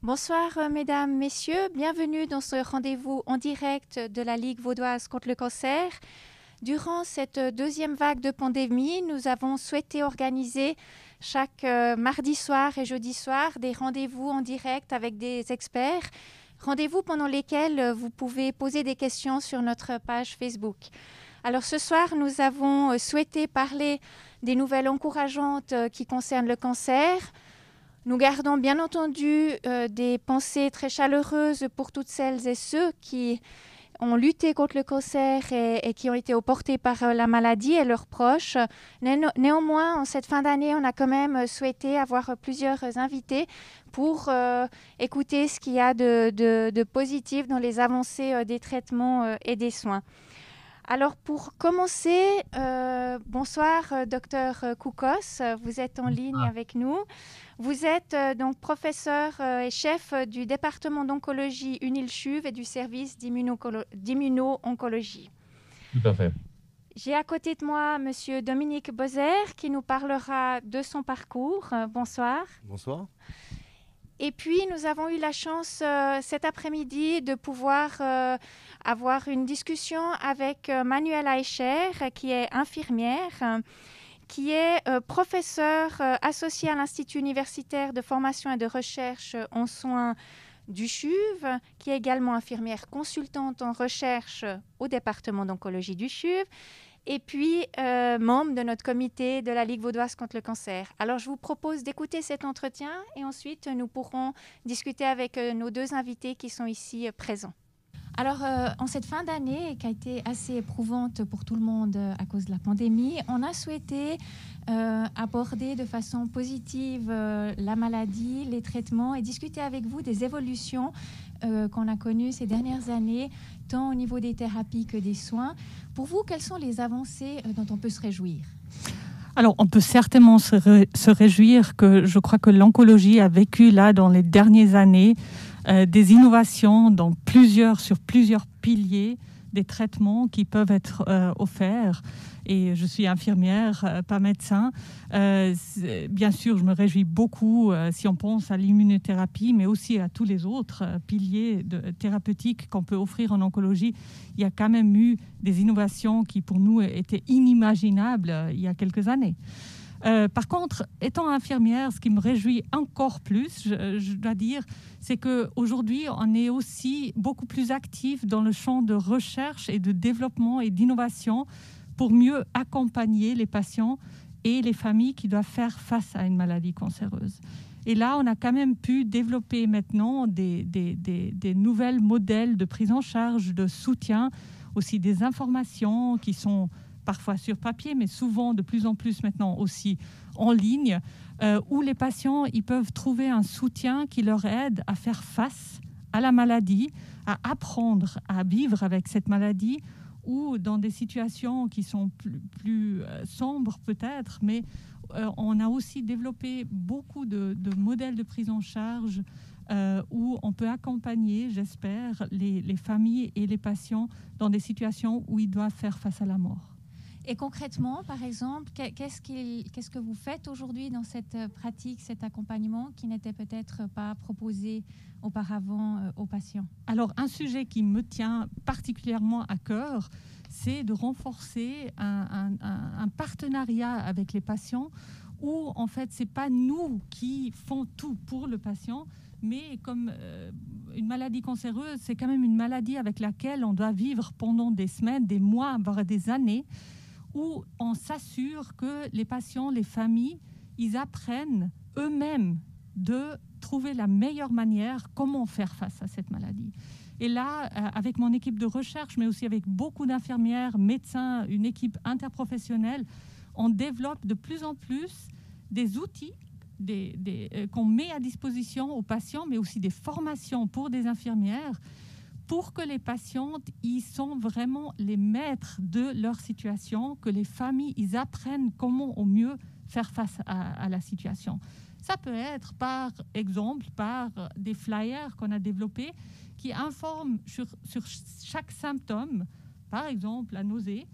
Bonsoir mesdames, messieurs, bienvenue dans ce rendez-vous en direct de la Ligue vaudoise contre le cancer. Durant cette deuxième vague de pandémie, nous avons souhaité organiser chaque mardi soir et jeudi soir des rendez-vous en direct avec des experts, rendez-vous pendant lesquels vous pouvez poser des questions sur notre page Facebook. Alors ce soir, nous avons souhaité parler des nouvelles encourageantes qui concernent le cancer. Nous gardons bien entendu des pensées très chaleureuses pour toutes celles et ceux qui ont lutté contre le cancer et qui ont été portés par la maladie et leurs proches. Néanmoins, en cette fin d'année, on a quand même souhaité avoir plusieurs invités pour écouter ce qu'il y a de positif dans les avancées des traitements et des soins. Alors pour commencer, bonsoir Dr Koukos, vous êtes en ligne avec nous. Vous êtes donc professeur et chef du département d'oncologie UNILCHUV et du service d'immuno-oncologie. Tout à fait. J'ai à côté de moi Monsieur Dominique Bozer qui nous parlera de son parcours. Bonsoir. Bonsoir. Et puis, nous avons eu la chance cet après-midi de pouvoir avoir une discussion avec Manuela Escher, qui est infirmière, qui est professeure associée à l'Institut universitaire de formation et de recherche en soins du CHUV, qui est également infirmière consultante en recherche au département d'oncologie du CHUV, et puis membre de notre comité de la Ligue vaudoise contre le cancer. Alors, je vous propose d'écouter cet entretien et ensuite, nous pourrons discuter avec nos deux invités qui sont ici présents. Alors, en cette fin d'année, qui a été assez éprouvante pour tout le monde à cause de la pandémie, on a souhaité aborder de façon positive la maladie, les traitements et discuter avec vous des évolutions qu'on a connues ces dernières années, tant au niveau des thérapies que des soins. Pour vous, quelles sont les avancées dont on peut se réjouir ? Alors, on peut certainement se réjouir que je crois que l'oncologie a vécu là, dans les dernières années, des innovations sur plusieurs piliers des traitements qui peuvent être offerts. Et je suis infirmière, pas médecin. Bien sûr, je me réjouis beaucoup si on pense à l'immunothérapie, mais aussi à tous les autres piliers thérapeutiques qu'on peut offrir en oncologie. Il y a quand même eu des innovations qui, pour nous, étaient inimaginables il y a quelques années. Par contre, étant infirmière, ce qui me réjouit encore plus, je dois dire, c'est qu'aujourd'hui, on est aussi beaucoup plus actif dans le champ de recherche et de développement et d'innovation pour mieux accompagner les patients et les familles qui doivent faire face à une maladie cancéreuse. Et là, on a quand même pu développer maintenant des nouvelles modèles de prise en charge, de soutien, aussi des informations qui sont parfois sur papier, mais souvent de plus en plus maintenant aussi en ligne, où les patients ils peuvent trouver un soutien qui leur aide à faire face à la maladie, à apprendre à vivre avec cette maladie, ou dans des situations qui sont plus sombres peut-être, mais on a aussi développé beaucoup de modèles de prise en charge où on peut accompagner, j'espère, les familles et les patients dans des situations où ils doivent faire face à la mort. Et concrètement, par exemple, qu'est-ce que vous faites aujourd'hui dans cette pratique, cet accompagnement qui n'était peut-être pas proposé auparavant aux patients ? Alors, un sujet qui me tient particulièrement à cœur, c'est de renforcer un partenariat avec les patients où, en fait, ce n'est pas nous qui font tout pour le patient, mais comme une maladie cancéreuse, c'est quand même une maladie avec laquelle on doit vivre pendant des semaines, des mois, voire des années, où on s'assure que les patients, les familles, ils apprennent eux-mêmes de trouver la meilleure manière comment faire face à cette maladie. Et là, avec mon équipe de recherche, mais aussi avec beaucoup d'infirmières, médecins, une équipe interprofessionnelle, on développe de plus en plus des outils qu'on met à disposition aux patients, mais aussi des formations pour des infirmières, pour que les patientes, ils sont vraiment les maîtres de leur situation, que les familles, ils apprennent comment au mieux faire face à la situation. Ça peut être, par exemple, par des flyers qu'on a développés qui informent sur chaque symptôme, par exemple la nausée.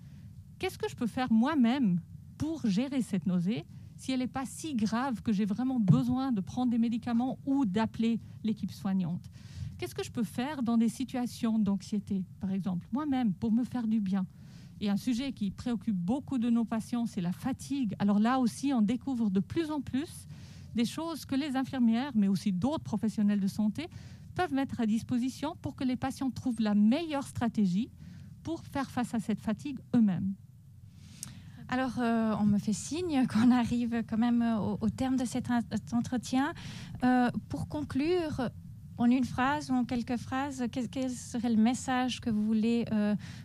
Qu'est-ce que je peux faire moi-même pour gérer cette nausée si elle n'est pas si grave que j'ai vraiment besoin de prendre des médicaments ou d'appeler l'équipe soignante. Qu'est-ce que je peux faire dans des situations d'anxiété, par exemple, moi-même, pour me faire du bien? Et un sujet qui préoccupe beaucoup de nos patients, c'est la fatigue. Alors là aussi, on découvre de plus en plus des choses que les infirmières, mais aussi d'autres professionnels de santé, peuvent mettre à disposition pour que les patients trouvent la meilleure stratégie pour faire face à cette fatigue eux-mêmes. Alors, on me fait signe qu'on arrive quand même au terme de cet entretien. Pour conclure, en une phrase ou en quelques phrases, quel serait le message que vous voulez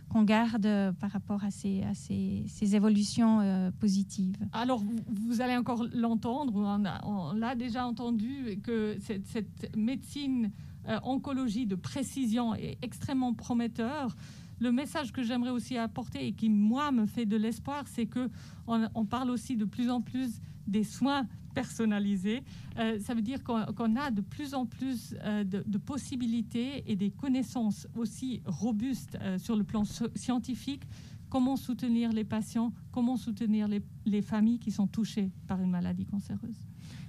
qu'on garde par rapport à ces évolutions positives? Alors, vous allez encore l'entendre, on l'a déjà entendu, que cette médecine oncologie de précision est extrêmement prometteur. Le message que j'aimerais aussi apporter et qui, moi, me fait de l'espoir, c'est qu'on parle aussi de plus en plus des soins personnalisés. Ça veut dire qu'on a de plus en plus de possibilités et des connaissances aussi robustes sur le plan scientifique. Comment soutenir les patients, comment soutenir les familles qui sont touchées par une maladie cancéreuse.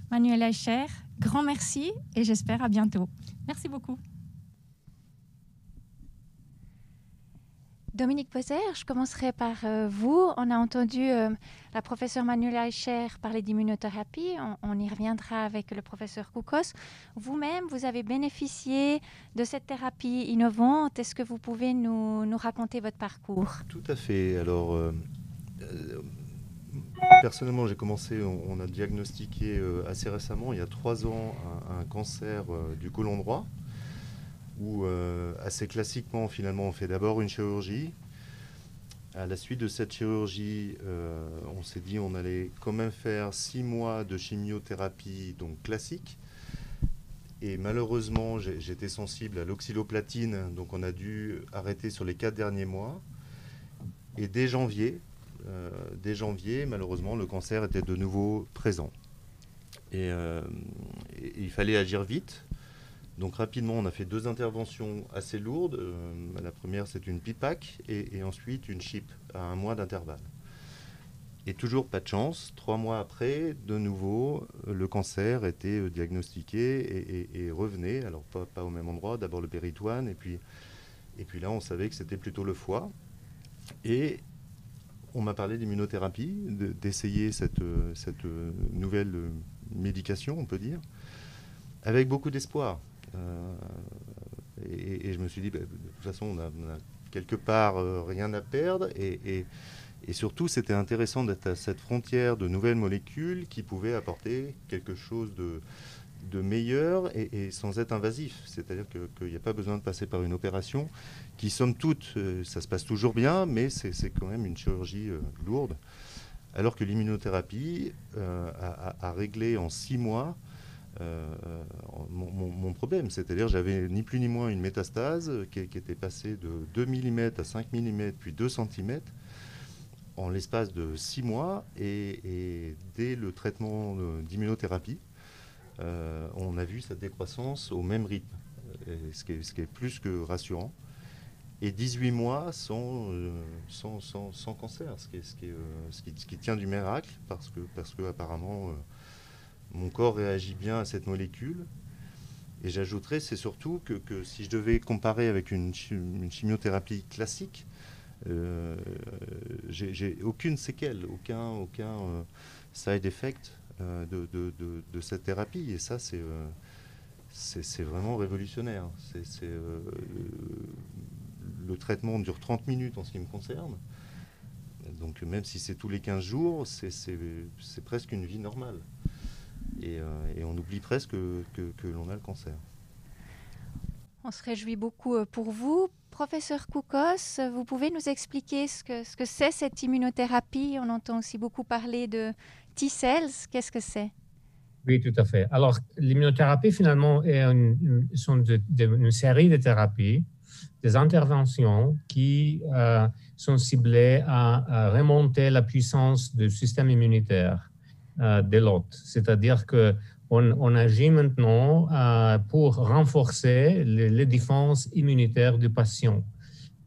Manuela Eicher, grand merci et j'espère à bientôt. Merci beaucoup. Dominique Poser, je commencerai par vous. On a entendu la professeure Manuela Eicher parler d'immunothérapie. On y reviendra avec le professeur Koukos. Vous-même, vous avez bénéficié de cette thérapie innovante. Est-ce que vous pouvez nous raconter votre parcours? Tout à fait. Alors, personnellement, j'ai commencé, on a diagnostiqué assez récemment, il y a 3 ans, un cancer du côlon droit. Où assez classiquement, finalement, on fait d'abord une chirurgie. À la suite de cette chirurgie, on s'est dit on allait quand même faire 6 mois de chimiothérapie, donc classique. Et malheureusement, j'étais sensible à l'oxyloplatine, donc on a dû arrêter sur les 4 derniers mois. Et dès janvier, malheureusement, le cancer était de nouveau présent. Et il fallait agir vite. Donc rapidement, on a fait 2 interventions assez lourdes. La première, c'est une PIPAC et ensuite une CHIP à 1 mois d'intervalle. Et toujours pas de chance. 3 mois après, de nouveau, le cancer était diagnostiqué et revenait. Alors pas au même endroit, d'abord le péritoine et puis là, on savait que c'était plutôt le foie. Et on m'a parlé d'immunothérapie, d'essayer cette nouvelle médication, on peut dire, avec beaucoup d'espoir. Et je me suis dit, de toute façon, on a quelque part rien à perdre. Et surtout, c'était intéressant d'être à cette frontière de nouvelles molécules qui pouvaient apporter quelque chose de meilleur et sans être invasif. C'est-à-dire qu'il n'y a pas besoin de passer par une opération qui, somme toute, ça se passe toujours bien, mais c'est quand même une chirurgie lourde. Alors que l'immunothérapie a réglé en 6 mois mon problème, c'est-à-dire j'avais ni plus ni moins une métastase qui était passée de 2 mm à 5 mm puis 2 cm en l'espace de 6 mois et dès le traitement d'immunothérapie, on a vu cette décroissance au même rythme, ce qui est plus que rassurant. Et 18 mois sans cancer, ce qui tient du miracle parce que apparemment mon corps réagit bien à cette molécule. Et j'ajouterais, c'est surtout que si je devais comparer avec une chimiothérapie classique, j'ai aucune séquelle, aucun side effect de cette thérapie. Et ça, c'est vraiment révolutionnaire. Le traitement dure 30 minutes en ce qui me concerne. Donc même si c'est tous les 15 jours, c'est presque une vie normale. Et on oublie presque que l'on a le cancer. On se réjouit beaucoup pour vous. Professeur Koukos, vous pouvez nous expliquer ce que c'est cette immunothérapie? On entend aussi beaucoup parler de T-cells. Qu'est-ce que c'est? Oui, tout à fait. Alors, l'immunothérapie, finalement, est une série de thérapies, des interventions qui sont ciblées à remonter la puissance du système immunitaire de l'hôte. C'est-à-dire qu'on agit maintenant pour renforcer les défenses immunitaires du patient.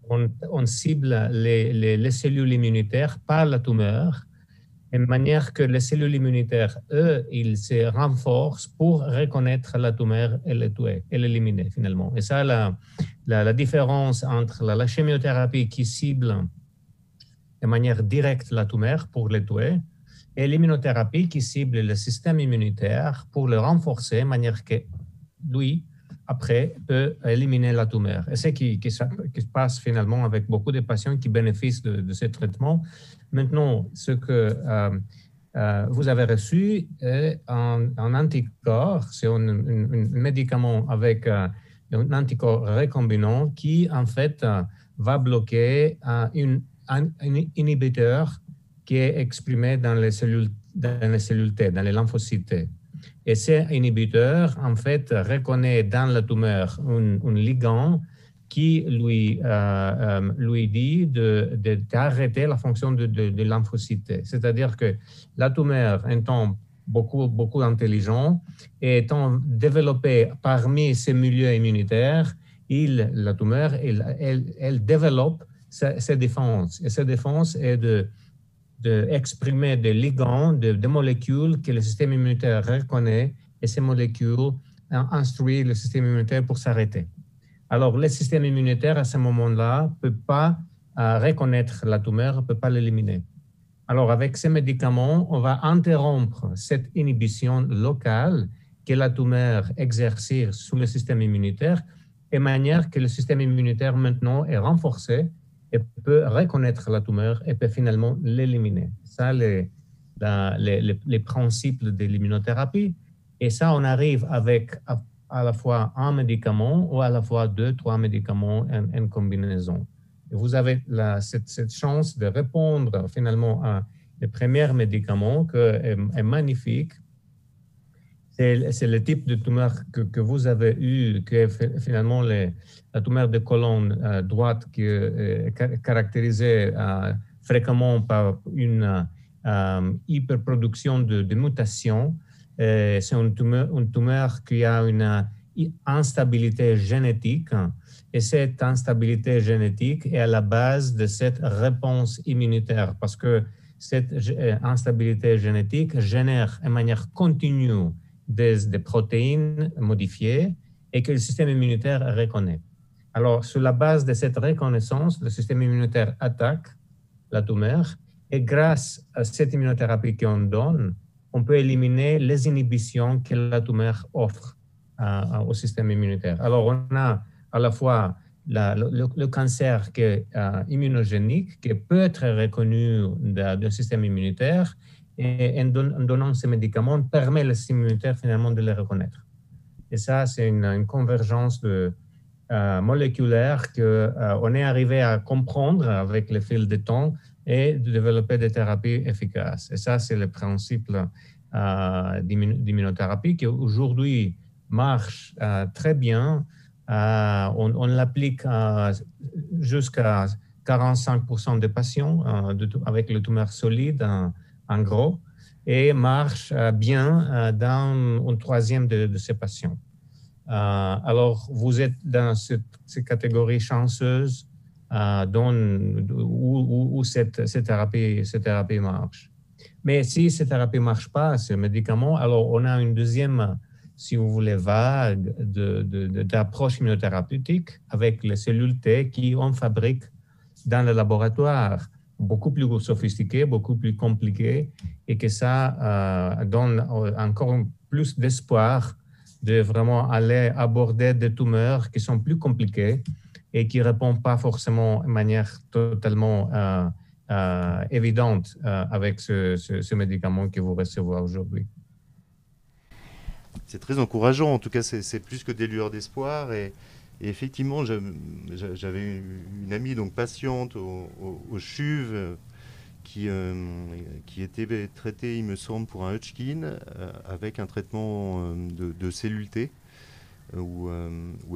On cible les cellules immunitaires par la tumeur de manière que les cellules immunitaires, eux, ils se renforcent pour reconnaître la tumeur et le tuer, et l'éliminer finalement. Et ça, la différence entre la chimiothérapie qui cible de manière directe la tumeur pour le tuer, et l'immunothérapie qui cible le système immunitaire pour le renforcer, de manière que lui, après, peut éliminer la tumeur. Et c'est ce qui se passe finalement avec beaucoup de patients qui bénéficient de ce traitement. Maintenant, ce que vous avez reçu est un anticorps, c'est un médicament avec un anticorps recombinant qui, en fait, va bloquer un inhibiteur qui est exprimé dans les cellules T, dans les lymphocytes T. Et cet inhibiteur, en fait, reconnaît dans la tumeur un ligand qui lui dit d'arrêter la fonction de lymphocyte T. C'est-à-dire que la tumeur, étant beaucoup intelligente et étant développée parmi ces milieux immunitaires, la tumeur, elle développe ses défenses. Et cette défense est d'exprimer des ligands, des molécules que le système immunitaire reconnaît, et ces molécules instruisent le système immunitaire pour s'arrêter. Alors, le système immunitaire, à ce moment-là, ne peut pas reconnaître la tumeur, ne peut pas l'éliminer. Alors, avec ces médicaments, on va interrompre cette inhibition locale que la tumeur exerce sur le système immunitaire, de manière que le système immunitaire maintenant est renforcé et peut reconnaître la tumeur et peut finalement l'éliminer. Ça, les principes de l'immunothérapie. Et ça, on arrive avec à la fois un médicament ou à la fois 2-3 médicaments en combinaison. Et vous avez cette chance de répondre finalement à le premier médicament qui est magnifique. C'est le type de tumeur que vous avez eu, qui est finalement la tumeur de colonne droite qui est caractérisée fréquemment par une hyperproduction de mutations. C'est une tumeur qui a une instabilité génétique, et cette instabilité génétique est à la base de cette réponse immunitaire, parce que cette instabilité génétique génère de manière continue des protéines modifiées et que le système immunitaire reconnaît. Alors, sur la base de cette reconnaissance, le système immunitaire attaque la tumeur, et grâce à cette immunothérapie qu'on donne, on peut éliminer les inhibitions que la tumeur offre au système immunitaire. Alors, on a à la fois le cancer qui est immunogénique, qui peut être reconnu d'un système immunitaire, et en donnant ces médicaments, on permet le système immunitaire finalement de les reconnaître. Et ça, c'est une convergence moléculaire qu'on est arrivé à comprendre avec le fil du temps et de développer des thérapies efficaces. Et ça, c'est le principe d'immunothérapie qui aujourd'hui marche très bien. On l'applique jusqu'à 45% des patients avec le tumeur solide, en gros, et marche bien dans une troisième de ces patients. Alors, vous êtes dans cette catégorie chanceuse où cette thérapie marche. Mais si cette thérapie ne marche pas, ce médicament, alors on a une deuxième, si vous voulez, vague d'approche immunothérapeutique avec les cellules T qu'on fabrique dans le laboratoire, beaucoup plus sophistiqué, beaucoup plus compliqué, et que ça donne encore plus d'espoir de vraiment aller aborder des tumeurs qui sont plus compliquées et qui ne répondent pas forcément de manière totalement évidente avec ce médicament que vous recevez aujourd'hui. C'est très encourageant, en tout cas c'est plus que des lueurs d'espoir, et effectivement j'avais une amie donc patiente au CHUV qui était traitée, il me semble, pour un Hodgkin avec un traitement de cellules T où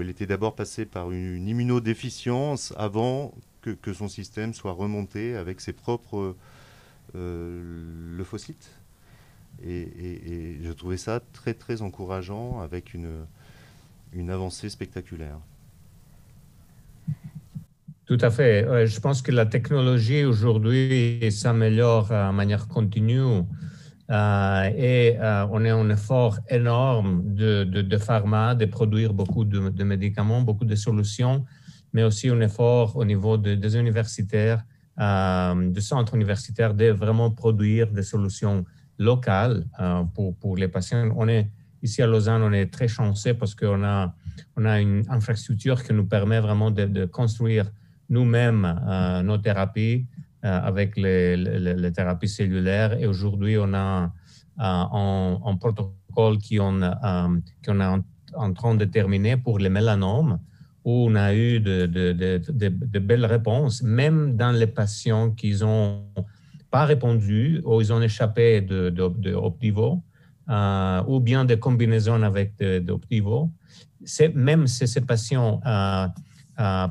elle était d'abord passée par une immunodéficience avant que son système soit remonté avec ses propres lymphocytes. Et je trouvais ça très très encourageant avec une avancée spectaculaire. Tout à fait. Je pense que la technologie aujourd'hui s'améliore de manière continue et on est en effort énorme de pharma, de produire beaucoup de médicaments, beaucoup de solutions, mais aussi un effort au niveau des universitaires, des centres universitaires, de vraiment produire des solutions locales pour les patients. Ici à Lausanne, on est très chanceux parce qu'on a une infrastructure qui nous permet vraiment de construire nous-mêmes nos thérapies avec les thérapies cellulaires. Et aujourd'hui, on a un protocole qu'on est en train de terminer pour les mélanomes, où on a eu de belles réponses, même dans les patients qui n'ont pas répondu ou ils ont échappé de Opdivo, ou bien des combinaisons avec d'Opdivo. Même si ces patients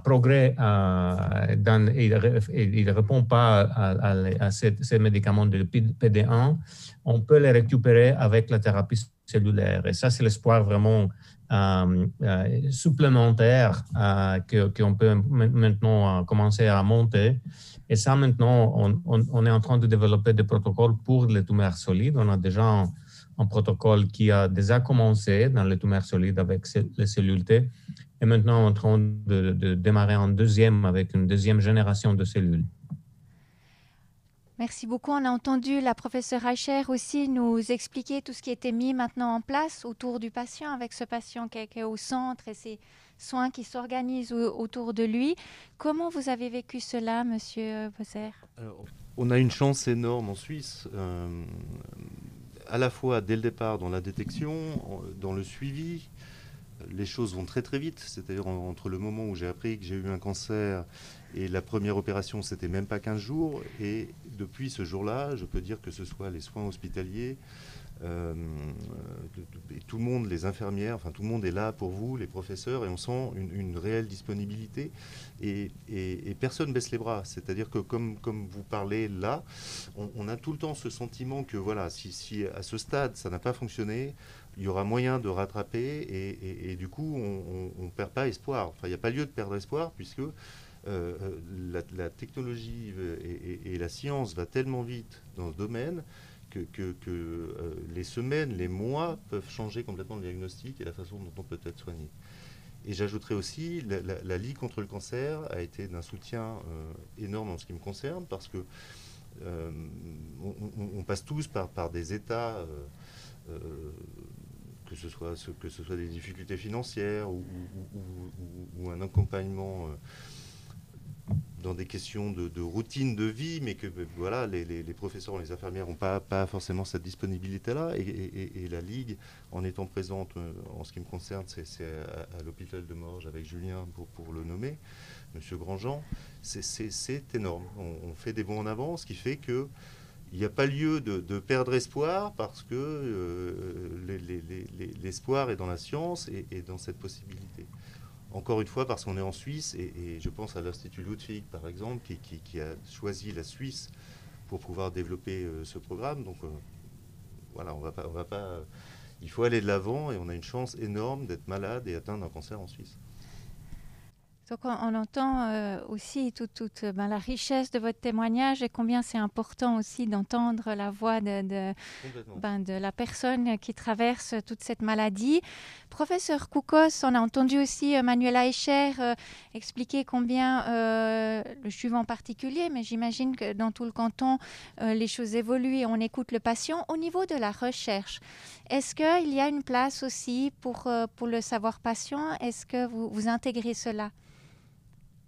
progrès il ne répond pas à ces médicaments de PD1, on peut les récupérer avec la thérapie cellulaire. Et ça, c'est l'espoir vraiment supplémentaire qu'on peut maintenant commencer à monter. Et ça, maintenant, on est en train de développer des protocoles pour les tumeurs solides. On a déjà un protocole qui a déjà commencé dans les tumeurs solides avec les cellules T. Et maintenant, on est en train de démarrer avec une deuxième génération de cellules. Merci beaucoup. On a entendu la professeure Eicher aussi nous expliquer tout ce qui était mis maintenant en place autour du patient, avec ce patient qui est au centre et ces soins qui s'organisent autour de lui. Comment vous avez vécu cela, Monsieur Boser? On a une chance énorme en Suisse, à la fois dès le départ dans la détection, dans le suivi. Les choses vont très très vite, c'est-à-dire entre le moment où j'ai appris que j'ai eu un cancer et la première opération, c'était même pas 15 jours. Et depuis ce jour-là, je peux dire que ce soit les soins hospitaliers, et tout le monde, les infirmières, enfin tout le monde est là pour vous, les professeurs, et on sent une réelle disponibilité et personne baisse les bras. C'est-à-dire que comme vous parlez là, on a tout le temps ce sentiment que voilà, si à ce stade ça n'a pas fonctionné, il y aura moyen de rattraper et du coup on ne perd pas espoir. Enfin, il n'y a pas lieu de perdre espoir puisque la technologie et la science va tellement vite dans ce domaine que les semaines, les mois peuvent changer complètement le diagnostic et la façon dont on peut être soigné. Et j'ajouterais aussi, la Ligue contre le cancer a été d'un soutien énorme en ce qui me concerne parce que on passe tous par des états, que ce soit des difficultés financières ou un accompagnement dans des questions de routine de vie, mais que voilà, les professeurs ou les infirmières n'ont pas forcément cette disponibilité-là. Et la Ligue, en étant présente, en ce qui me concerne, c'est à l'hôpital de Morges avec Julien, pour le nommer, Monsieur Grandjean, c'est énorme. On fait des bons en avant, ce qui fait que il n'y a pas lieu de perdre espoir parce que l'espoir est dans la science et dans cette possibilité. Encore une fois, parce qu'on est en Suisse, et je pense à l'Institut Ludwig, par exemple, qui a choisi la Suisse pour pouvoir développer ce programme. Donc voilà, on va pas, il faut aller de l'avant et on a une chance énorme d'être malade et atteindre un cancer en Suisse. Donc on entend aussi toute la richesse de votre témoignage et combien c'est important aussi d'entendre la voix de la personne qui traverse toute cette maladie. Professeur Koukos, on a entendu aussi Manuela Eicher expliquer combien, le suivant en particulier, mais j'imagine que dans tout le canton, les choses évoluent et on écoute le patient. Au niveau de la recherche, est-ce qu'il y a une place aussi pour le savoir patient? Est-ce que vous intégrez cela?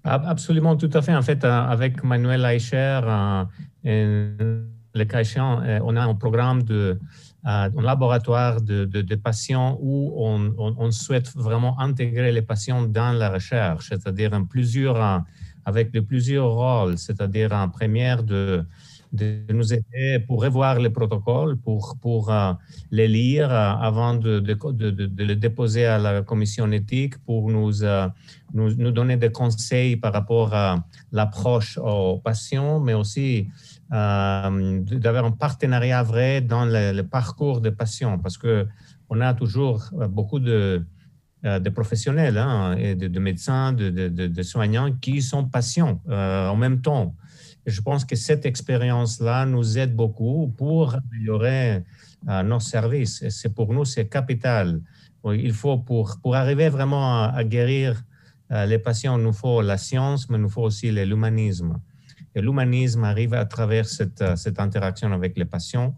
Absolument, tout à fait. En fait, avec Manuel Eicher, le cas échéant, on a un programme un laboratoire de patients où on souhaite vraiment intégrer les patients dans la recherche, c'est-à-dire avec plusieurs rôles, c'est-à-dire en première de nous aider pour revoir les protocoles, pour les lire avant de les déposer à la commission éthique, pour nous donner des conseils par rapport à l'approche aux patients, mais aussi d'avoir un partenariat vrai dans le parcours des patients, parce qu'on a toujours beaucoup de de professionnels et de médecins, de soignants qui sont patients en même temps. Et je pense que cette expérience-là nous aide beaucoup pour améliorer nos services. Et pour nous, c'est capital. Il faut, pour arriver vraiment à guérir les patients, il nous faut la science, mais il nous faut aussi l'humanisme. Et l'humanisme arrive à travers cette interaction avec les patients,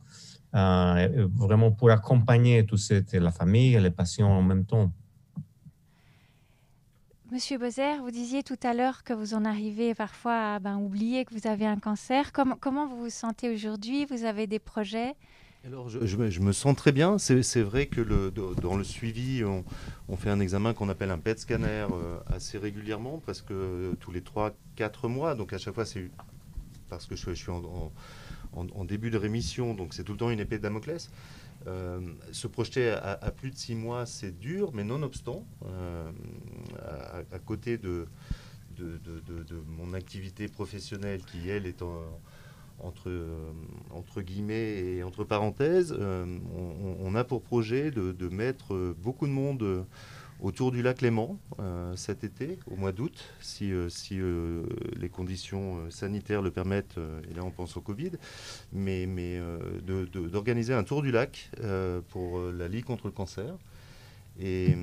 vraiment pour accompagner la famille et les patients en même temps. Monsieur Bozer, vous disiez tout à l'heure que vous en arrivez parfois à oublier que vous avez un cancer. Comment vous vous sentez aujourd'hui? Vous avez des projets? Alors, je me sens très bien. C'est vrai que dans le suivi, on fait un examen qu'on appelle un PET scanner assez régulièrement, presque tous les 3-4 mois. Donc à chaque fois, c'est parce que je suis en début de rémission, donc c'est tout le temps une épée de Damoclès. Se projeter à plus de 6 mois, c'est dur, mais nonobstant, à côté de mon activité professionnelle qui, elle, est entre guillemets et entre parenthèses, on a pour projet de mettre beaucoup de monde autour du lac Léman cet été, au mois d'août, si les conditions sanitaires le permettent, et là on pense au Covid, mais d'organiser un tour du lac pour la Ligue contre le cancer, et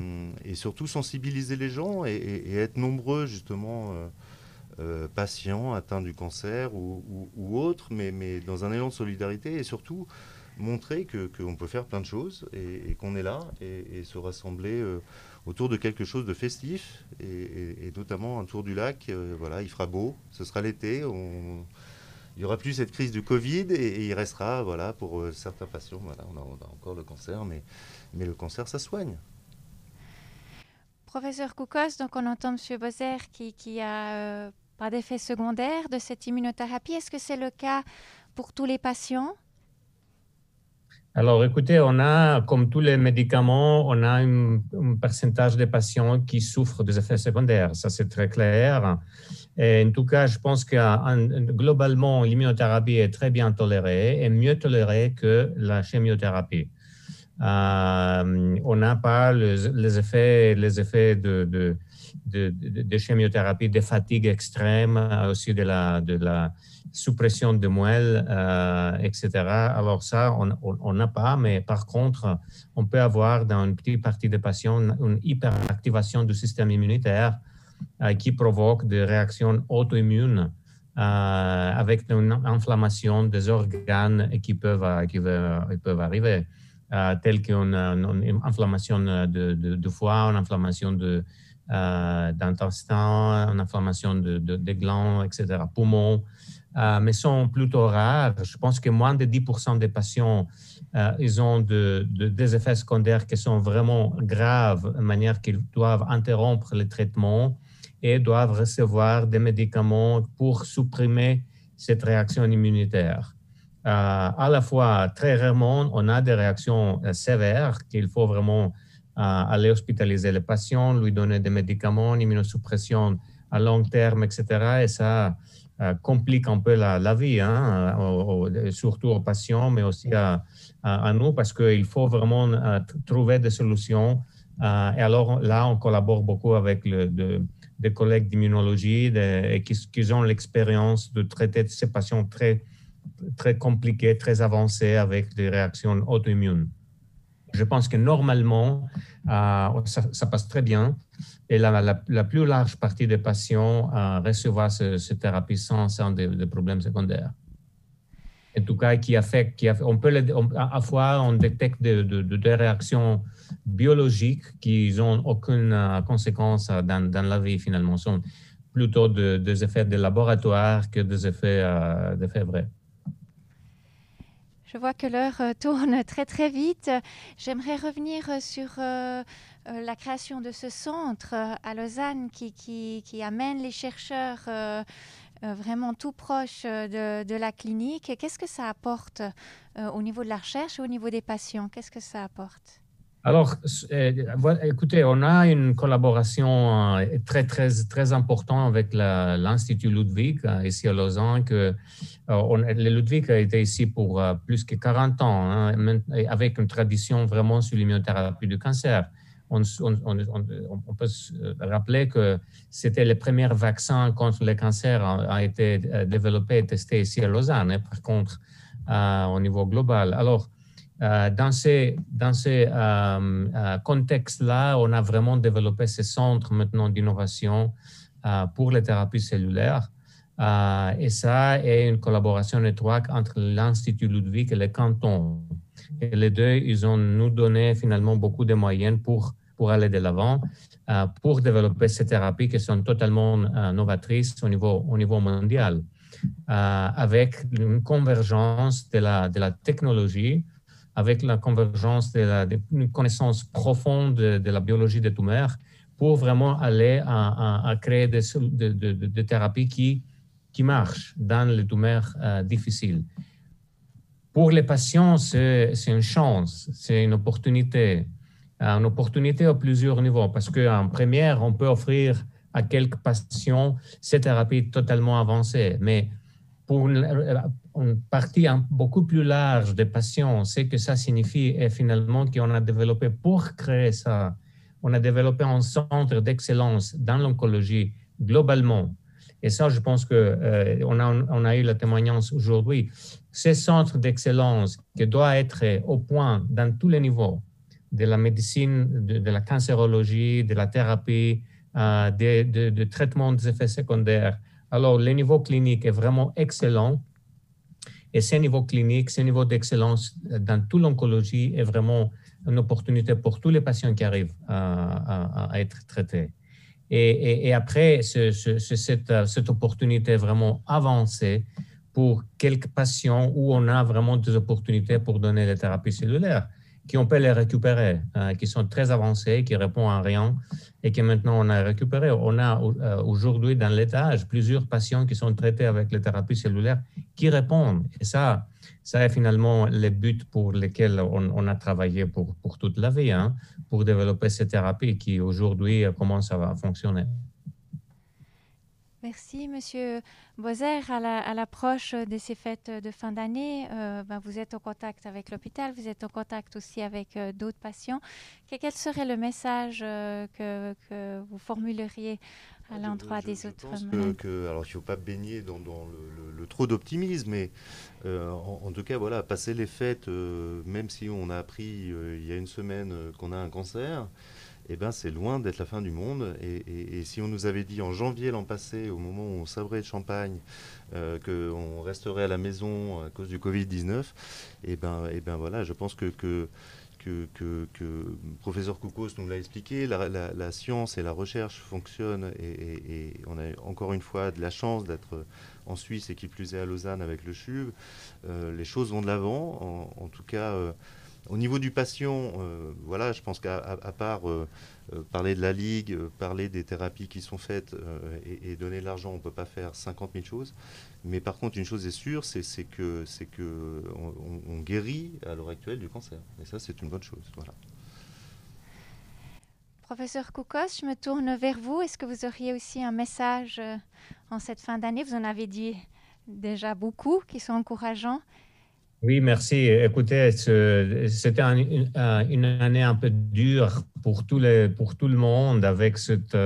surtout sensibiliser les gens et être nombreux justement, patients atteints du cancer ou autres, mais dans un élan de solidarité, et surtout montrer qu'on peut faire plein de choses et qu'on est là et se rassembler autour de quelque chose de festif et notamment un tour du lac. Voilà, il fera beau, ce sera l'été, il n'y aura plus cette crise du Covid et il restera, voilà, pour certains patients, voilà, on a encore le cancer, mais le cancer, ça soigne. Professeur Koukos, donc on entend M. Bozer qui a pas d'effet secondaire de cette immunothérapie. Est-ce que c'est le cas pour tous les patients? Alors, écoutez, on a, comme tous les médicaments, on a un pourcentage de patients qui souffrent des effets secondaires. Ça, c'est très clair. Et en tout cas, je pense que globalement, l'immunothérapie est très bien tolérée et mieux tolérée que la chimiothérapie. On n'a pas les effets de chimiothérapie, de fatigue extrême, aussi de la suppression de moelle, etc. Alors ça, on n'a pas, mais par contre, on peut avoir dans une petite partie des patients une hyperactivation du système immunitaire qui provoque des réactions auto-immunes avec une inflammation des organes qui peuvent arriver, telles qu'une inflammation de foie, une inflammation d'intestin, une inflammation des glandes, etc., poumons, mais sont plutôt rares. Je pense que moins de 10% des patients, ils ont des effets secondaires qui sont vraiment graves, de manière qu'ils doivent interrompre le traitement et doivent recevoir des médicaments pour supprimer cette réaction immunitaire. À la fois, très rarement, on a des réactions sévères qu'il faut vraiment aller hospitaliser le patient, lui donner des médicaments, une immunosuppression à long terme, etc. Et ça complique un peu la vie, surtout aux patients, mais aussi à nous, parce qu'il faut vraiment trouver des solutions. Et alors là, on collabore beaucoup avec des collègues d'immunologie qui ont l'expérience de traiter ces patients très, très compliqués, très avancés avec des réactions auto-immunes. Je pense que normalement, ça passe très bien et la plus large partie des patients recevoir cette thérapie sans des problèmes secondaire. En tout cas, à fois on détecte des réactions biologiques qui n'ont aucune conséquence dans la vie finalement. Ce sont plutôt des effets de laboratoire que des effets vrais. Je vois que l'heure tourne très très vite. J'aimerais revenir sur la création de ce centre à Lausanne qui amène les chercheurs vraiment tout proche de la clinique. Très que ça apporte au niveau de la recherche et au niveau des patients? Qu'est-ce que ça apporte? Alors, écoutez, on a une collaboration très, très, très importante avec l'Institut Ludwig ici à Lausanne. Le Ludwig a été ici pour plus que 40 ans, avec une tradition vraiment sur l'immunothérapie du cancer. on peut se rappeler que c'était le premier vaccin contre le cancer a été développé et testé ici à Lausanne, hein, par contre, au niveau global. Alors, dans ces contextes-là, on a vraiment développé ces centres maintenant d'innovation pour les thérapies cellulaires. Et ça est une collaboration étroite entre l'Institut Ludwig et le canton. Et les deux, ils ont nous donné finalement beaucoup de moyens pour aller de l'avant, pour développer ces thérapies qui sont totalement novatrices au niveau mondial, avec une convergence de la technologie, avec la convergence d'une connaissance profonde de la biologie des tumeurs, pour vraiment aller à créer des thérapies qui marchent dans les tumeurs difficiles. Pour les patients, c'est une chance, c'est une opportunité à plusieurs niveaux, parce qu'en première, on peut offrir à quelques patients ces thérapies totalement avancées, mais pour une partie beaucoup plus large des patients, ce que ça signifie est finalement qu'on a développé pour créer ça, on a développé un centre d'excellence dans l'oncologie globalement. Et ça, je pense qu'on a eu le témoignage aujourd'hui. Ce centre d'excellence qui doit être au point dans tous les niveaux, de la médecine, de la cancérologie, de la thérapie, de traitement des effets secondaires. Alors, le niveau clinique est vraiment excellent. Et ce niveau clinique, ce niveau d'excellence dans toute l'oncologie est vraiment une opportunité pour tous les patients qui arrivent à être traités. Et après, cette opportunité vraiment avancée pour quelques patients où on a vraiment des opportunités pour donner les thérapies cellulaires, qu'on peut les récupérer, qui sont très avancées, qui répondent à rien et que maintenant on a récupéré. On a aujourd'hui dans l'étage plusieurs patients qui sont traités avec les thérapies cellulaires qui répondent. Et ça est finalement le but pour lequel on a travaillé pour toute la vie, hein, pour développer ces thérapies qui aujourd'hui commencent à fonctionner. Merci, Monsieur Boiser. À l'approche de ces fêtes de fin d'année, vous êtes en contact avec l'hôpital, vous êtes en contact aussi avec d'autres patients. Quel serait le message que vous formuleriez à l'endroit des autres malades? Alors, il ne faut pas baigner dans le trop d'optimisme, mais en tout cas, voilà, passer les fêtes, même si on a appris il y a une semaine qu'on a un cancer, eh ben, c'est loin d'être la fin du monde. Et si on nous avait dit en janvier l'an passé, au moment où on sabrait le champagne, qu'on resterait à la maison à cause du Covid-19, eh ben voilà, je pense que professeur Koukos nous l'a expliqué, la science et la recherche fonctionnent et on a encore une fois de la chance d'être en Suisse et qui plus est à Lausanne avec le CHUV. Les choses vont de l'avant, en tout cas. Au niveau du patient, voilà, je pense qu'à part parler de la Ligue, parler des thérapies qui sont faites et donner de l'argent, on ne peut pas faire 50 000 choses. Mais par contre, une chose est sûre, c'est que on guérit à l'heure actuelle du cancer. Et ça, c'est une bonne chose. Voilà. Professeur Koukos, je me tourne vers vous. Est-ce que vous auriez aussi un message en cette fin d'année? Vous en avez dit déjà beaucoup qui sont encourageants. Oui, merci. Écoutez, c'était une année un peu dure pour tout le monde avec cet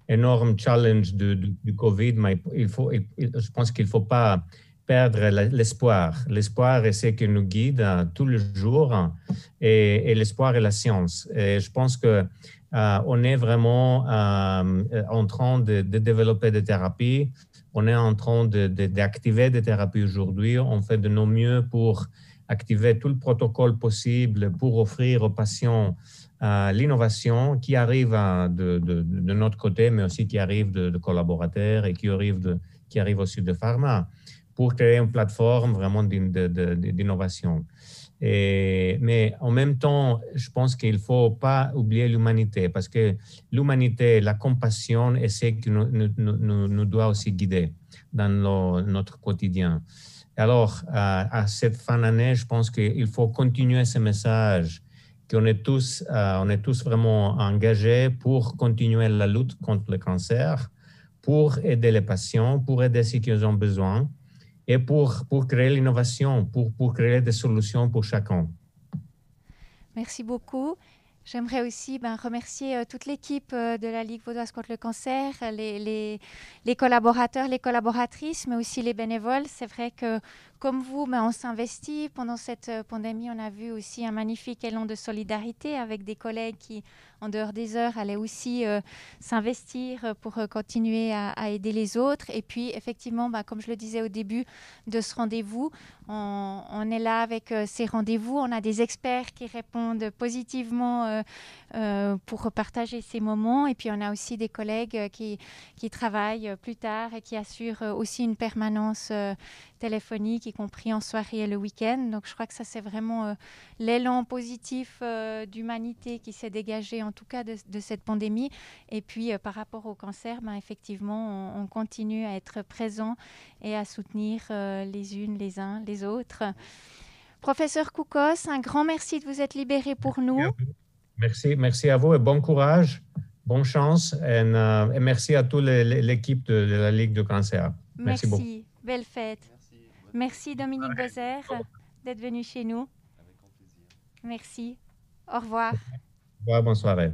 énorme challenge du Covid, mais je pense qu'il ne faut pas perdre l'espoir. L'espoir est ce qui nous guide tous les jours et l'espoir est la science. Et je pense qu'on est vraiment en train de développer des thérapies. On est en train d'activer des thérapies aujourd'hui. On fait de nos mieux pour activer tout le protocole possible pour offrir aux patients l'innovation qui arrive de notre côté, mais aussi qui arrive de collaborateurs et qui arrive aussi de pharma, pour créer une plateforme vraiment d'innovation. Mais en même temps, je pense qu'il ne faut pas oublier l'humanité, parce que l'humanité, la compassion est ce qui nous doit aussi guider dans notre quotidien. Alors, à cette fin d'année, je pense qu'il faut continuer ce message, qu'on est tous vraiment engagés pour continuer la lutte contre le cancer, pour aider les patients, pour aider ceux qui en ont besoin, et pour créer l'innovation, pour créer des solutions pour chacun. Merci beaucoup. J'aimerais aussi remercier toute l'équipe de la Ligue vaudoise contre le cancer, les collaborateurs, les collaboratrices, mais aussi les bénévoles. C'est vrai que, comme vous, on s'investit. Pendant cette pandémie, on a vu aussi un magnifique élan de solidarité avec des collègues qui, en dehors des heures, allaient aussi s'investir pour continuer à aider les autres. Et puis, effectivement, comme je le disais au début de ce rendez-vous, on est là avec ces rendez-vous. On a des experts qui répondent positivement pour partager ces moments. Et puis, on a aussi des collègues qui travaillent plus tard et qui assurent aussi une permanence téléphonique, y compris en soirée et le week-end. Donc, je crois que ça, c'est vraiment l'élan positif d'humanité qui s'est dégagé, en tout cas, de cette pandémie. Et puis, par rapport au cancer, effectivement, on continue à être présent et à soutenir les unes, les uns, les autres. Professeur Koukos, un grand merci de vous être libéré pour nous. Merci à vous et bon courage, bonne chance et merci à toute l'équipe de la Ligue du cancer. Merci beaucoup. Belle fête. Merci Dominique Bozer d'être venu chez nous. Avec grand plaisir. Merci. Au revoir. Au revoir, bonne soirée.